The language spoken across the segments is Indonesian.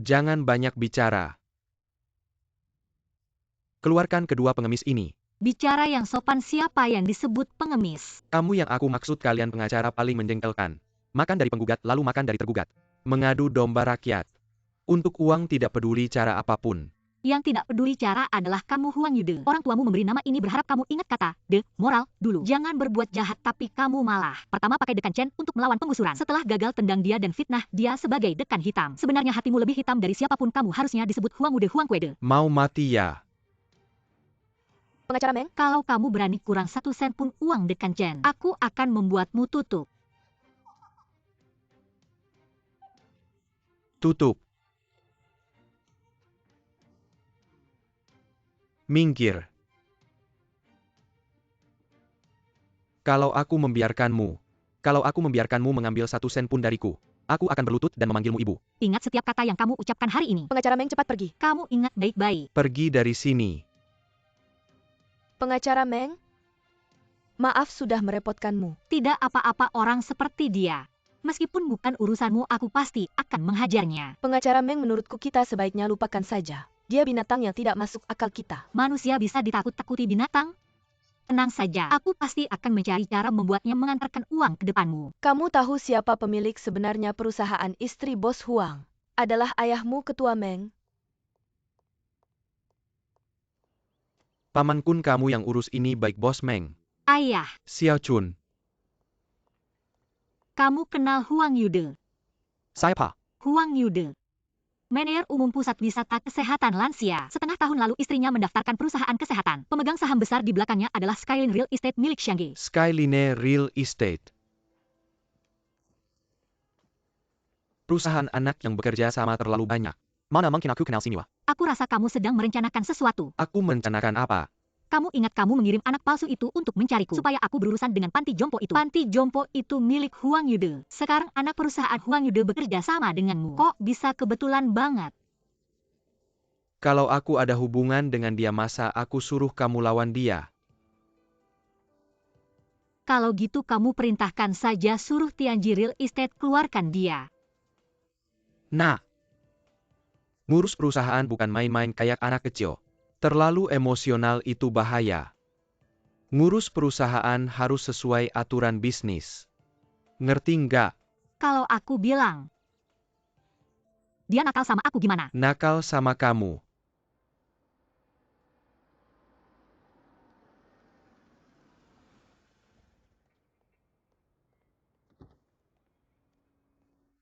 Jangan banyak bicara. Keluarkan kedua pengemis ini. Bicara yang sopan, siapa yang disebut pengemis? Kamu yang aku maksud, kalian pengacara paling menjengkelkan. Makan dari penggugat lalu makan dari tergugat. Mengadu domba rakyat. Untuk uang tidak peduli cara apapun. Yang tidak peduli cara adalah kamu, Huang Yude. Orang tuamu memberi nama ini berharap kamu ingat kata de moral dulu. Jangan berbuat jahat tapi kamu malah pertama pakai dekan Chen untuk melawan penggusuran. Setelah gagal tendang dia dan fitnah dia sebagai dekan hitam. Sebenarnya hatimu lebih hitam dari siapapun, kamu harusnya disebut Huang Wude Huang Kuede. Mau mati ya? Pengacara Meng, kalau kamu berani kurang 1 sen pun uang dekan Chen, aku akan membuatmu tutup. Tutup. Minggir. Kalau aku membiarkanmu mengambil 1 sen pun dariku, aku akan berlutut dan memanggilmu ibu. Ingat setiap kata yang kamu ucapkan hari ini. Pengacara Meng, cepat pergi. Kamu ingat baik-baik. Pergi dari sini. Pengacara Meng, maaf sudah merepotkanmu. Tidak apa-apa, orang seperti dia. Meskipun bukan urusanmu, aku pasti akan menghajarnya. Pengacara Meng, menurutku kita sebaiknya lupakan saja. Dia binatang yang tidak masuk akal kita. Manusia bisa ditakut-takuti binatang? Tenang saja, aku pasti akan mencari cara membuatnya mengantarkan uang ke depanmu. Kamu tahu siapa pemilik sebenarnya perusahaan istri Bos Huang? Adalah ayahmu, Ketua Meng. Paman Kun, kamu yang urus ini baik, Bos Meng. Ayah, Xiao Chun. kamu kenal Huang Yude? Siapa? Huang Yude, manajer umum Pusat Wisata Kesehatan Lansia. Setengah tahun lalu istrinya mendaftarkan perusahaan kesehatan. Pemegang saham besar di belakangnya adalah Skyline Real Estate milik Xiangge. Skyline Real Estate. Perusahaan anak yang bekerja sama terlalu banyak. Mana mungkin aku kenal Siniwa? Aku rasa kamu sedang merencanakan sesuatu. Aku merencanakan apa? Kamu ingat kamu mengirim anak palsu itu untuk mencariku supaya aku berurusan dengan panti jompo itu. Panti jompo itu milik Huang Yude. Sekarang anak perusahaan Huang Yude bekerja sama denganmu. Kok bisa kebetulan banget? Kalau aku ada hubungan dengan dia, masa aku suruh kamu lawan dia? Kalau gitu kamu perintahkan saja suruh Tianji Real Estate keluarkan dia. Nah, ngurus perusahaan bukan main-main kayak anak kecil. Terlalu emosional itu bahaya. Ngurus perusahaan harus sesuai aturan bisnis. Ngerti nggak? Kalau aku bilang dia nakal sama aku gimana? Nakal sama kamu.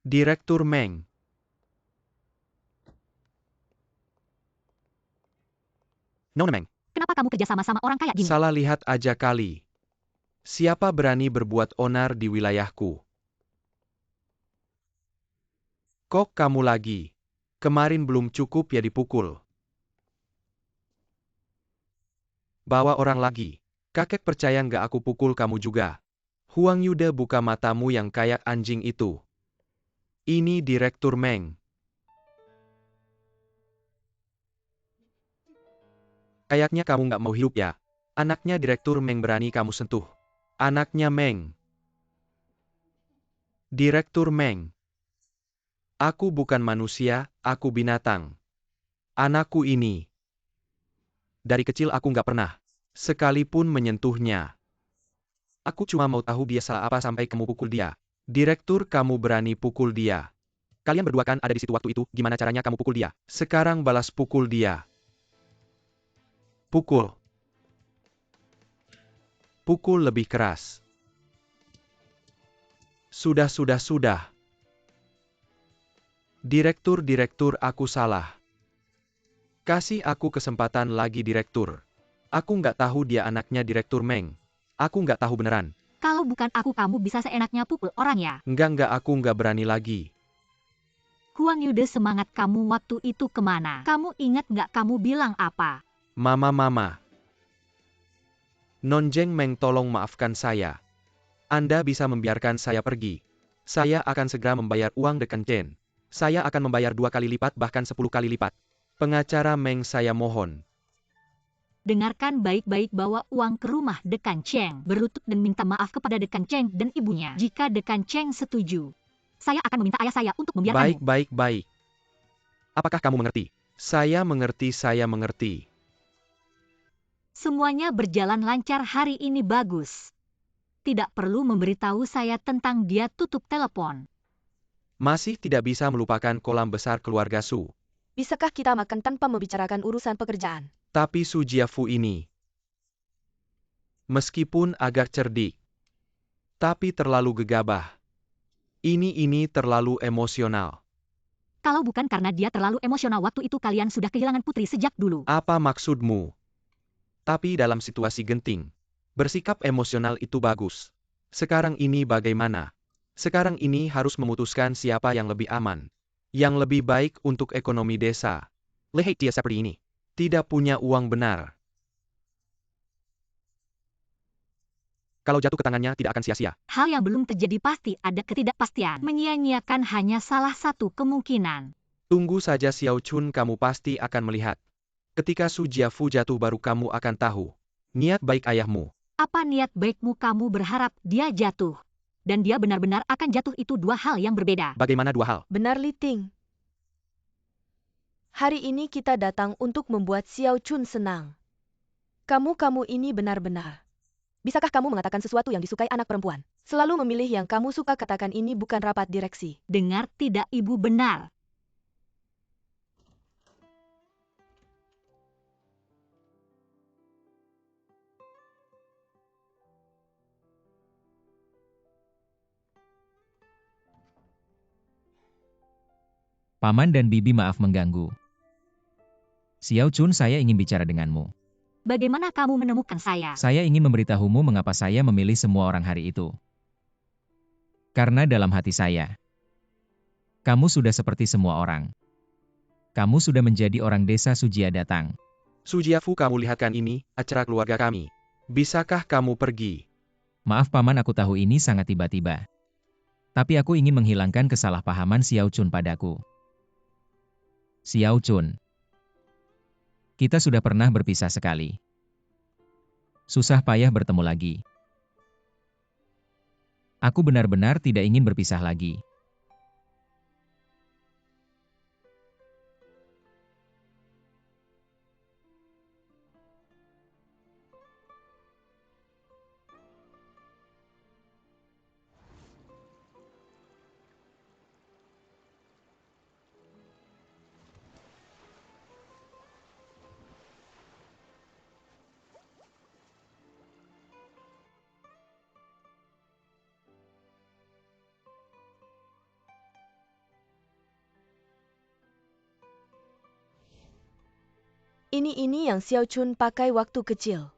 Direktur Meng. Nona Meng. Kenapa kamu kerja sama orang kayak gini? Salah lihat aja kali. Siapa berani berbuat onar di wilayahku? Kok kamu lagi? Kemarin belum cukup ya dipukul. Bawa orang lagi. Kakek percaya nggak aku pukul kamu juga? Huang Yude, buka matamu yang kayak anjing itu. Ini Direktur Meng. Kayaknya kamu nggak mau hidup ya. Anaknya Direktur Meng berani kamu sentuh. Anaknya Meng. Direktur Meng. Aku bukan manusia, aku binatang. Anakku ini. Dari kecil aku nggak pernah sekalipun menyentuhnya. Aku cuma mau tahu dia salah apa sampai kamu pukul dia. Direktur, kamu berani pukul dia. Kalian berdua kan ada di situ waktu itu, gimana caranya kamu pukul dia? Sekarang balas pukul dia. Pukul. Pukul lebih keras. Sudah. Direktur, aku salah. Kasih aku kesempatan lagi, Direktur. Aku nggak tahu dia anaknya Direktur Meng. Aku nggak tahu beneran. Kalau bukan aku, kamu bisa seenaknya pukul orang ya? Enggak, aku nggak berani lagi. Huang Yude, semangat kamu waktu itu kemana? Kamu ingat nggak kamu bilang apa? Mama. Nonjeng Meng, tolong maafkan saya. Anda bisa membiarkan saya pergi. Saya akan segera membayar uang dekan Chen. Saya akan membayar 2 kali lipat, bahkan 10 kali lipat. Pengacara Meng, saya mohon. Dengarkan baik-baik, bawa uang ke rumah dekan Cheng. Berlutut dan minta maaf kepada dekan Cheng dan ibunya. Jika dekan Cheng setuju, saya akan meminta ayah saya untuk membiarkanmu. Baik. Apakah kamu mengerti? Saya mengerti, saya mengerti. Semuanya berjalan lancar hari ini bagus. Tidak perlu memberitahu saya tentang dia tutup telepon. Masih tidak bisa melupakan kolam besar keluarga Su. Bisakah kita makan tanpa membicarakan urusan pekerjaan? Tapi Su Jiafu ini, meskipun agak cerdik, tapi terlalu gegabah. Ini terlalu emosional. Kalau bukan karena dia terlalu emosional waktu itu kalian sudah kehilangan putri sejak dulu. Apa maksudmu? Tapi dalam situasi genting, bersikap emosional itu bagus. Sekarang ini bagaimana? Sekarang ini harus memutuskan siapa yang lebih aman. Yang lebih baik untuk ekonomi desa. Lihat dia seperti ini. Tidak punya uang benar. Kalau jatuh ke tangannya tidak akan sia-sia. Hal yang belum terjadi pasti ada ketidakpastian. Menyia-nyiakan hanya salah satu kemungkinan. Tunggu saja Xiao Chun, kamu pasti akan melihat. Ketika Su Jiafu jatuh baru kamu akan tahu. Niat baik ayahmu. Apa niat baikmu kamu berharap dia jatuh? Dan dia benar-benar akan jatuh itu dua hal yang berbeda. Bagaimana dua hal? Benar Li Ting. Hari ini kita datang untuk membuat Xiao Chun senang. Kamu ini benar-benar. Bisakah kamu mengatakan sesuatu yang disukai anak perempuan? Selalu memilih yang kamu suka, katakan ini bukan rapat direksi. Dengar tidak ibu benar. Paman dan Bibi, maaf mengganggu. Xiao Chun, saya ingin bicara denganmu. Bagaimana kamu menemukan saya? Saya ingin memberitahumu mengapa saya memilih semua orang hari itu. Karena dalam hati saya, kamu sudah seperti semua orang. Kamu sudah menjadi orang desa Sujia datang. Su Jiafu, kamu lihatkan ini, acara keluarga kami. Bisakah kamu pergi? Maaf Paman, aku tahu ini sangat tiba-tiba. Tapi aku ingin menghilangkan kesalahpahaman Xiao Chun padaku. Xiao Chun, kita sudah pernah berpisah sekali. Susah payah bertemu lagi. Aku benar-benar tidak ingin berpisah lagi. Ini yang Xiao Chun pakai waktu kecil.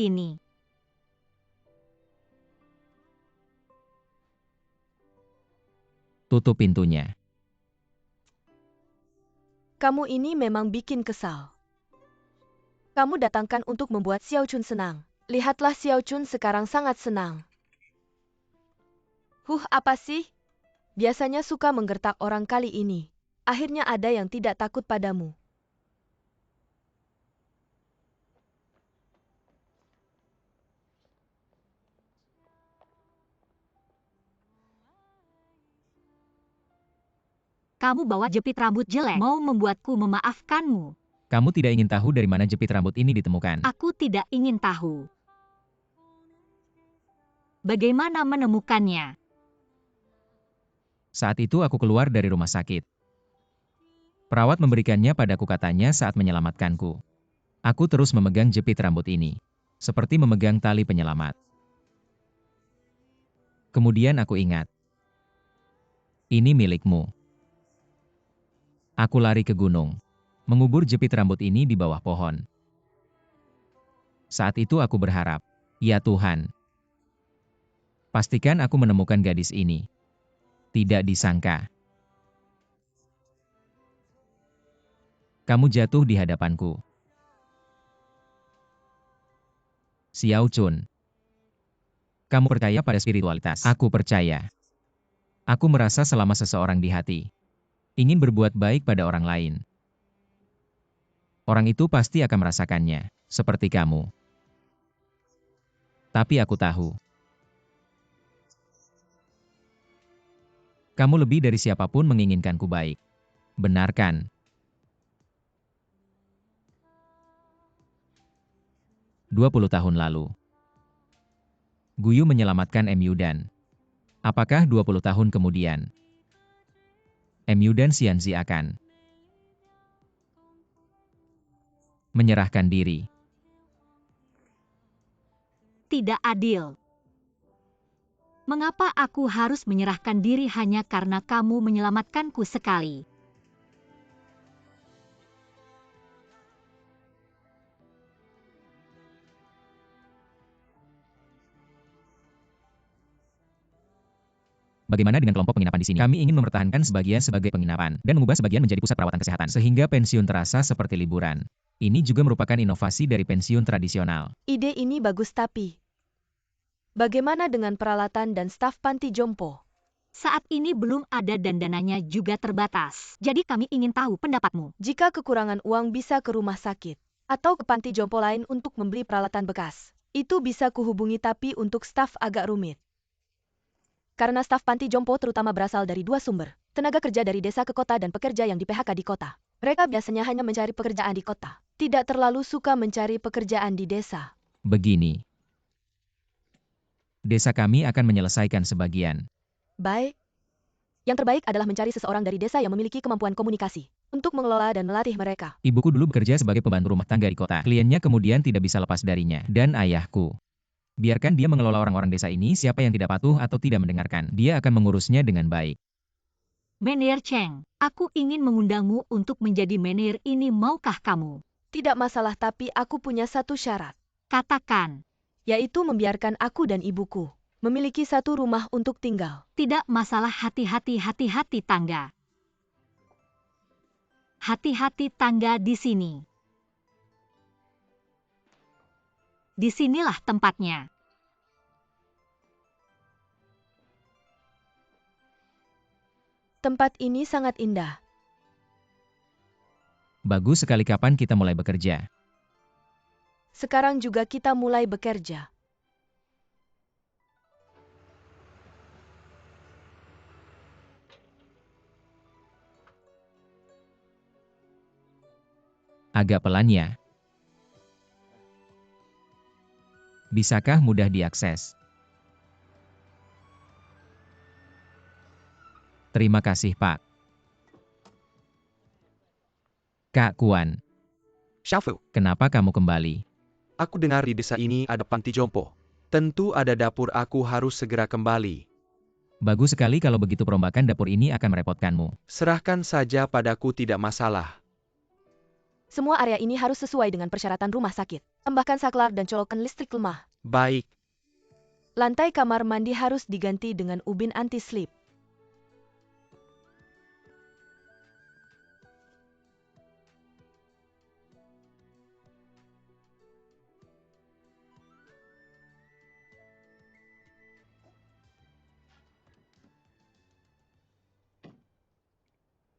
Ini. Tutup pintunya. Kamu ini memang bikin kesal. Kamu datangkan untuk membuat Xiao Chun senang. Lihatlah Xiao Chun sekarang sangat senang. Apa sih? Biasanya suka menggertak orang, kali ini. Akhirnya ada yang tidak takut padamu. Kamu bawa jepit rambut jelek, mau membuatku memaafkanmu. Kamu tidak ingin tahu dari mana jepit rambut ini ditemukan. Aku tidak ingin tahu. Bagaimana menemukannya? Saat itu aku keluar dari rumah sakit. Perawat memberikannya padaku, katanya saat menyelamatkanku. Aku terus memegang jepit rambut ini, seperti memegang tali penyelamat. Kemudian aku ingat. Ini milikmu. Aku lari ke gunung, mengubur jepit rambut ini di bawah pohon. Saat itu aku berharap, ya Tuhan, pastikan aku menemukan gadis ini. Tidak disangka, kamu jatuh di hadapanku. Xiao Chun, kamu percaya pada spiritualitas? Aku percaya. Aku merasa selama seseorang di hati ingin berbuat baik pada orang lain, orang itu pasti akan merasakannya, seperti kamu. Tapi aku tahu, Kamu lebih dari siapapun menginginkanku baik. Benar kan? "20 tahun lalu. Guyu menyelamatkan MU dan... Apakah 20 tahun kemudian? MU dan Xianzi akan... menyerahkan diri. Tidak adil. Mengapa aku harus menyerahkan diri hanya karena kamu menyelamatkanku sekali? Bagaimana dengan kelompok penginapan di sini? Kami ingin mempertahankan sebagian sebagai penginapan dan mengubah sebagian menjadi pusat perawatan kesehatan sehingga pensiun terasa seperti liburan. Ini juga merupakan inovasi dari pensiun tradisional. Ide ini bagus tapi... Bagaimana dengan peralatan dan staf panti jompo? Saat ini belum ada dan dananya juga terbatas. Jadi kami ingin tahu pendapatmu. Jika kekurangan uang bisa ke rumah sakit atau ke panti jompo lain untuk membeli peralatan bekas. Itu bisa kuhubungi tapi untuk staf agak rumit. Karena staf panti jompo terutama berasal dari dua sumber. Tenaga kerja dari desa ke kota dan pekerja yang di PHK di kota. Mereka biasanya hanya mencari pekerjaan di kota. Tidak terlalu suka mencari pekerjaan di desa. Begini. Desa kami akan menyelesaikan sebagian. Baik. Yang terbaik adalah mencari seseorang dari desa yang memiliki kemampuan komunikasi untuk mengelola dan melatih mereka. Ibuku dulu bekerja sebagai pembantu rumah tangga di kota. Kliennya kemudian tidak bisa lepas darinya. Dan ayahku. Biarkan dia mengelola orang-orang desa ini, siapa yang tidak patuh atau tidak mendengarkan. Dia akan mengurusnya dengan baik. Manajer Cheng, aku ingin mengundangmu untuk menjadi manajer ini, maukah kamu? Tidak masalah tapi aku punya satu syarat. Katakan. Yaitu membiarkan aku dan ibuku memiliki satu rumah untuk tinggal. Tidak masalah, hati-hati tangga. Hati-hati tangga di sini. Disinilah tempatnya. Tempat ini sangat indah. Bagus sekali, kapan kita mulai bekerja? Sekarang juga kita mulai bekerja. Agak pelan ya. Bisakah mudah diakses? Terima kasih, Pak. Kak Kuan, Xiaofu, kenapa kamu kembali? aku dengar di desa ini ada panti jompo. Tentu ada dapur, aku harus segera kembali. Bagus sekali, kalau begitu perombakan dapur ini akan merepotkanmu. Serahkan saja padaku, tidak masalah. Semua area ini harus sesuai dengan persyaratan rumah sakit. Tambahkan saklar dan colokan listrik lemah. Baik. Lantai kamar mandi harus diganti dengan ubin anti-slip.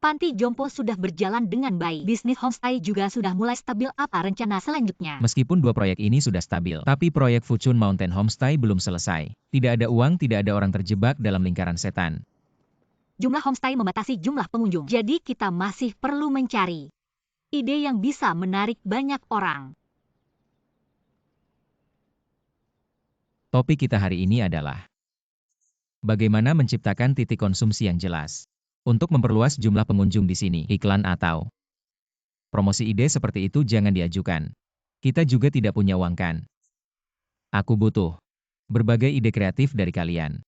Panti jompo sudah berjalan dengan baik. Bisnis homestay juga sudah mulai stabil. Apa rencana selanjutnya? Meskipun dua proyek ini sudah stabil, tapi proyek Fuchun Mountain Homestay belum selesai. Tidak ada uang, tidak ada orang, terjebak dalam lingkaran setan. Jumlah homestay membatasi jumlah pengunjung. Jadi kita masih perlu mencari ide yang bisa menarik banyak orang. Topik kita hari ini adalah bagaimana menciptakan titik konsumsi yang jelas. Untuk memperluas jumlah pengunjung di sini, iklan atau promosi ide seperti itu jangan diajukan. Kita juga tidak punya uang kan? Aku butuh berbagai ide kreatif dari kalian.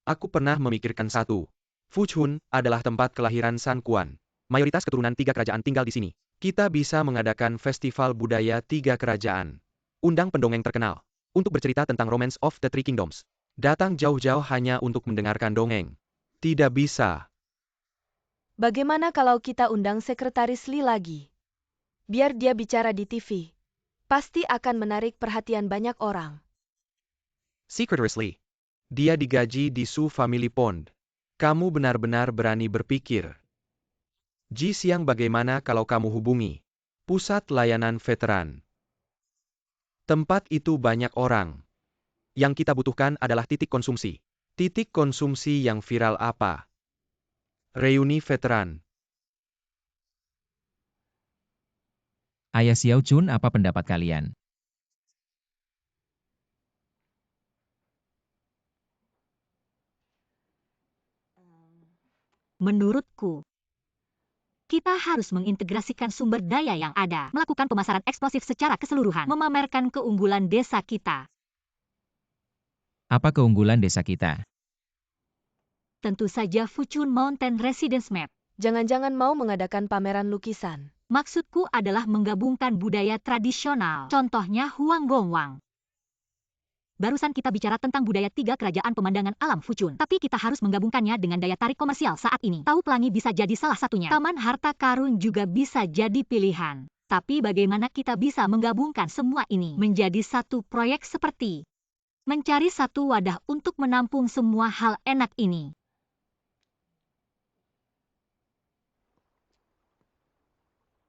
Aku pernah memikirkan satu. Fuchun adalah tempat kelahiran San Quan. Mayoritas keturunan 3 kerajaan tinggal di sini. Kita bisa mengadakan festival budaya 3 kerajaan. Undang pendongeng terkenal untuk bercerita tentang Romance of the Three Kingdoms. Datang jauh-jauh hanya untuk mendengarkan dongeng. Tidak bisa. Bagaimana kalau kita undang Sekretaris Li lagi? Biar dia bicara di TV. Pasti akan menarik perhatian banyak orang. Secretly. Dia digaji di Su Family Pond. Kamu benar-benar berani berpikir. Ji Siang, bagaimana kalau kamu hubungi Pusat Layanan Veteran? Tempat itu banyak orang. Yang kita butuhkan adalah titik konsumsi. Titik konsumsi yang viral apa? Reuni veteran. Ayah Xiao Chun, apa pendapat kalian? Menurutku, kita harus mengintegrasikan sumber daya yang ada, melakukan pemasaran eksplosif secara keseluruhan, memamerkan keunggulan desa kita. Apa keunggulan desa kita? Tentu saja Fuchun Mountain Residence Map. Jangan-jangan mau mengadakan pameran lukisan. Maksudku adalah menggabungkan budaya tradisional, contohnya Huang Gongwang. Barusan kita bicara tentang budaya 3 kerajaan pemandangan alam Fuchun, tapi kita harus menggabungkannya dengan daya tarik komersial saat ini. Tahu Pelangi bisa jadi salah satunya. Taman Harta Karun juga bisa jadi pilihan. Tapi bagaimana kita bisa menggabungkan semua ini menjadi satu proyek seperti mencari satu wadah untuk menampung semua hal enak ini?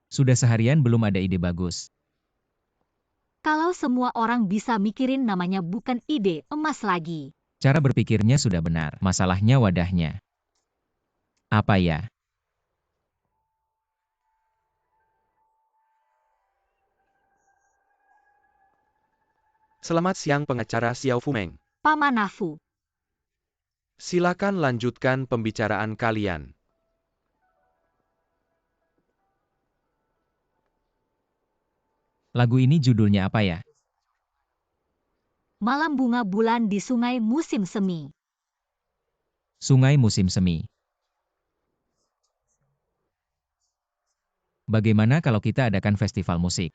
Sudah seharian belum ada ide bagus. Kalau semua orang bisa mikirin, namanya bukan ide emas lagi. Cara berpikirnya sudah benar, masalahnya wadahnya. Apa ya? Selamat siang pengacara Xiao Fumeng. Paman Nafu. Silakan lanjutkan pembicaraan kalian. Lagu ini judulnya apa ya? Malam bunga bulan di sungai musim semi. Sungai musim semi. Bagaimana kalau kita adakan festival musik?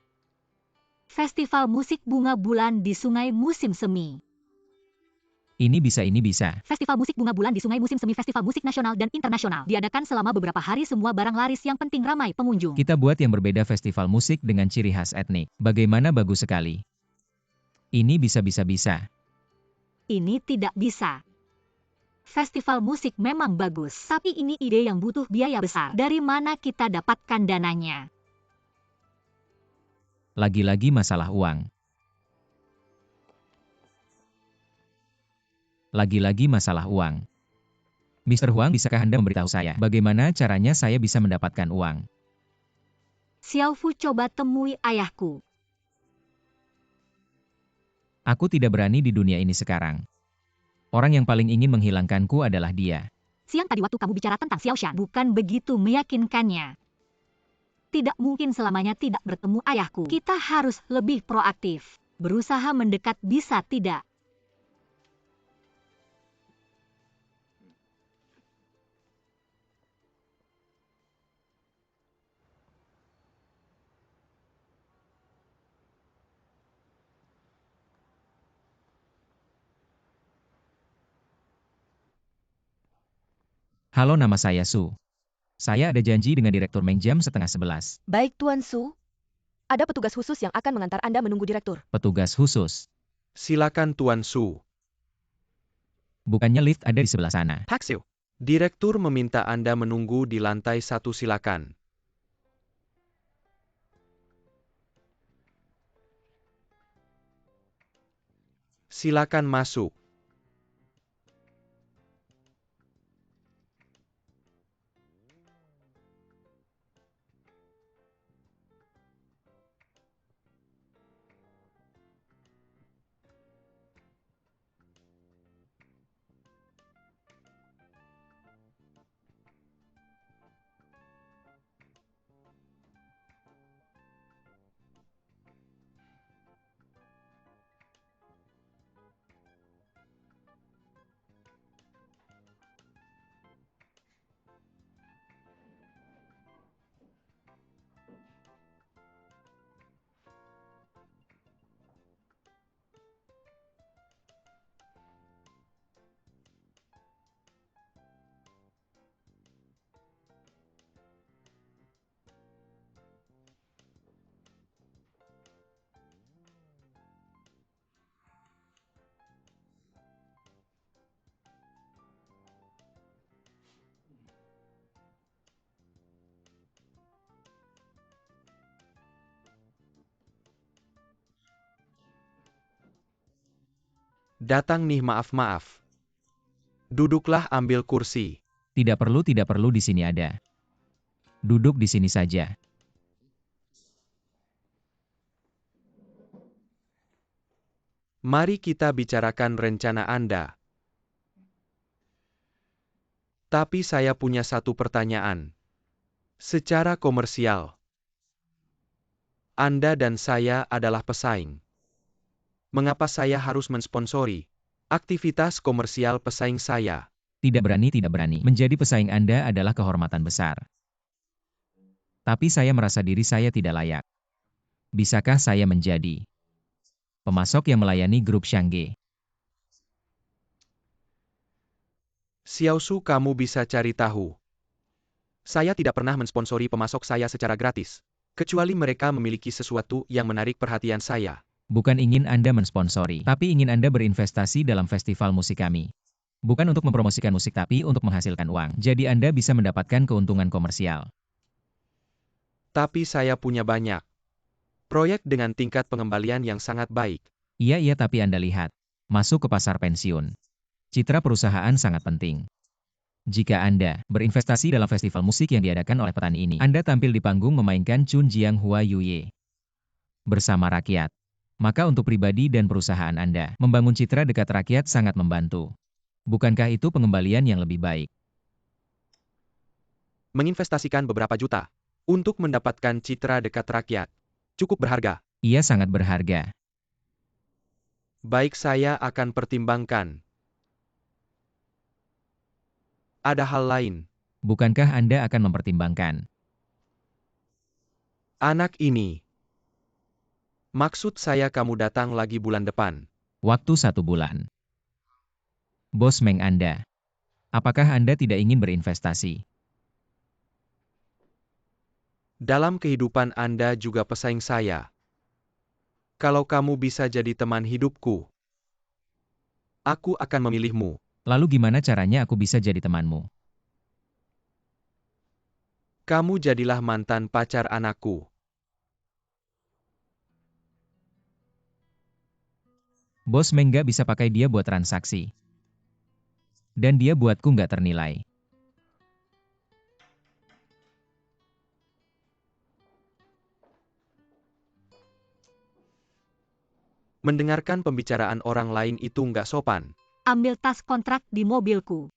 Festival musik bunga bulan di sungai musim semi. Ini bisa. Festival musik bunga bulan di sungai musim semi, festival musik nasional dan internasional. Diadakan selama beberapa hari, semua barang laris yang penting ramai pengunjung. Kita buat yang berbeda, festival musik dengan ciri khas etnik. Bagaimana, bagus sekali. Ini bisa. Ini tidak bisa. Festival musik memang bagus, tapi ini ide yang butuh biaya besar. Dari mana kita dapatkan dananya? Lagi-lagi masalah uang. Lagi-lagi masalah uang. Mr. Huang, bisakah Anda memberitahu saya bagaimana caranya saya bisa mendapatkan uang? Xiao Fu, coba temui ayahku. Aku tidak berani di dunia ini sekarang. Orang yang paling ingin menghilangkanku adalah dia. Siang tadi waktu kamu bicara tentang Xiao Shan, bukan begitu meyakinkannya. Tidak mungkin selamanya tidak bertemu ayahku. Kita harus lebih proaktif. Berusaha mendekat, bisa tidak? Halo, nama saya Su. Saya ada janji dengan Direktur Meng jam 10:30. Baik Tuan Su. Ada petugas khusus yang akan mengantar Anda menunggu direktur. Petugas khusus. Silakan Tuan Su. Bukannya lift ada di sebelah sana. Haksiu. Direktur meminta Anda menunggu di lantai 1, silakan. Silakan masuk. Datang nih, maaf. Duduklah, ambil kursi. Tidak perlu di sini ada. Duduk di sini saja. Mari kita bicarakan rencana Anda. Tapi saya punya satu pertanyaan. Secara komersial, Anda dan saya adalah pesaing. Mengapa saya harus mensponsori aktivitas komersial pesaing saya? Tidak berani. Menjadi pesaing Anda adalah kehormatan besar. Tapi saya merasa diri saya tidak layak. Bisakah saya menjadi pemasok yang melayani grup Shangge? Xiaosu, kamu bisa cari tahu. Saya tidak pernah mensponsori pemasok saya secara gratis, kecuali mereka memiliki sesuatu yang menarik perhatian saya. Bukan ingin Anda mensponsori, tapi ingin Anda berinvestasi dalam festival musik kami. Bukan untuk mempromosikan musik tapi untuk menghasilkan uang. Jadi Anda bisa mendapatkan keuntungan komersial. Tapi saya punya banyak proyek dengan tingkat pengembalian yang sangat baik. Iya, tapi Anda lihat. Masuk ke pasar pensiun. Citra perusahaan sangat penting. Jika Anda berinvestasi dalam festival musik yang diadakan oleh petani ini, Anda tampil di panggung memainkan Chun Jiang Hua Yuye bersama rakyat. Maka untuk pribadi dan perusahaan Anda, membangun citra dekat rakyat sangat membantu. Bukankah itu pengembalian yang lebih baik? Menginvestasikan beberapa juta untuk mendapatkan citra dekat rakyat cukup berharga. Iya, sangat berharga. Baik, saya akan pertimbangkan. Ada hal lain. Bukankah Anda akan mempertimbangkan Anak ini. Maksud saya kamu datang lagi bulan depan. waktu 1 bulan? Bos Meng Anda. Apakah Anda tidak ingin berinvestasi? Dalam kehidupan Anda juga pesaing saya. Kalau kamu bisa jadi teman hidupku, aku akan memilihmu. Lalu gimana caranya aku bisa jadi temanmu? Kamu jadilah mantan pacar anakku. Bos Meng nggak bisa pakai dia buat transaksi. Dan dia buatku nggak ternilai. Mendengarkan pembicaraan orang lain itu nggak sopan. Ambil tas kontrak di mobilku.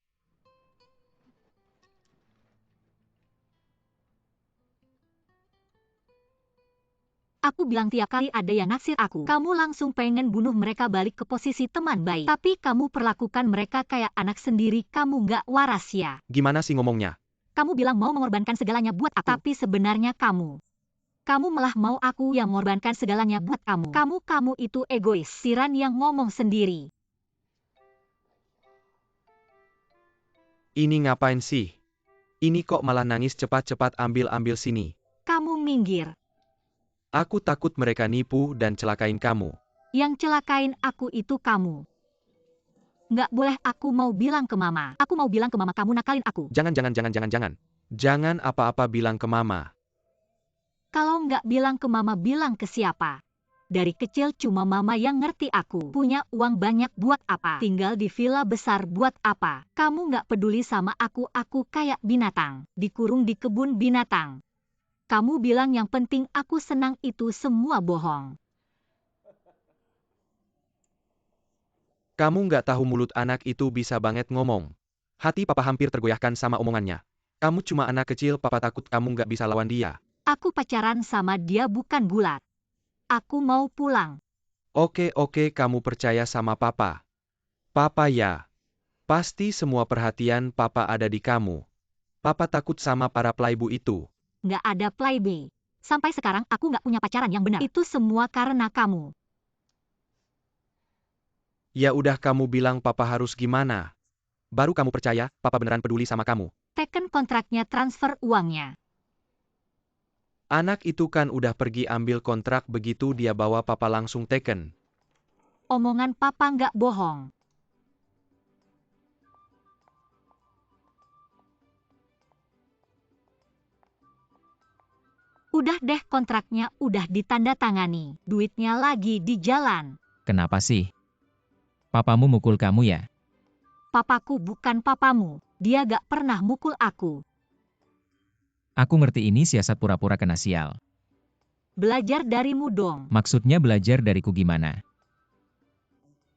Aku bilang tiap kali ada yang naksir aku, kamu langsung pengen bunuh mereka balik ke posisi teman baik. Tapi kamu perlakukan mereka kayak anak sendiri, kamu nggak waras ya. Gimana sih ngomongnya? Kamu bilang mau mengorbankan segalanya buat aku, tapi sebenarnya kamu malah mau aku yang mengorbankan segalanya buat kamu. Kamu itu egois, siran yang ngomong sendiri. Ini ngapain sih? Ini kok malah nangis, cepat-cepat ambil sini. Kamu minggir. Aku takut mereka nipu dan celakain kamu. Yang celakain aku itu kamu. Nggak boleh, aku mau bilang ke mama. Aku mau bilang ke mama kamu nakalin aku. Jangan. Jangan apa-apa bilang ke mama. Kalau nggak bilang ke mama, bilang ke siapa? Dari kecil cuma mama yang ngerti aku. Punya uang banyak buat apa? Tinggal di villa besar buat apa? Kamu nggak peduli sama aku kayak binatang. Dikurung di kebun binatang. Kamu bilang yang penting aku senang, itu semua bohong. Kamu nggak tahu mulut anak itu bisa banget ngomong. Hati papa hampir tergoyahkan sama omongannya. Kamu cuma anak kecil, papa takut kamu nggak bisa lawan dia. Aku pacaran sama dia bukan gulat. Aku mau pulang. Oke, kamu percaya sama papa. Papa ya. Pasti semua perhatian papa ada di kamu. Papa takut sama para playboy itu. Nggak ada playboy. Sampai sekarang aku nggak punya pacaran yang benar. Itu semua karena kamu. Ya udah, kamu bilang papa harus gimana? Baru kamu percaya, papa beneran peduli sama kamu. Teken kontraknya, transfer uangnya. Anak itu kan udah pergi ambil kontrak, begitu dia bawa papa langsung teken. Omongan papa nggak bohong. Udah deh, kontraknya udah ditandatangani. Duitnya lagi di jalan. Kenapa sih? Papamu mukul kamu ya? Papaku bukan papamu. Dia gak pernah mukul aku. Aku ngerti ini siasat pura-pura kena sial. Belajar darimu dong. Maksudnya belajar dariku gimana?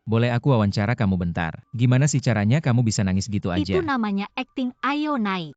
Boleh aku wawancara kamu bentar? Gimana sih caranya kamu bisa nangis gitu aja? Itu namanya acting. Ayo naik.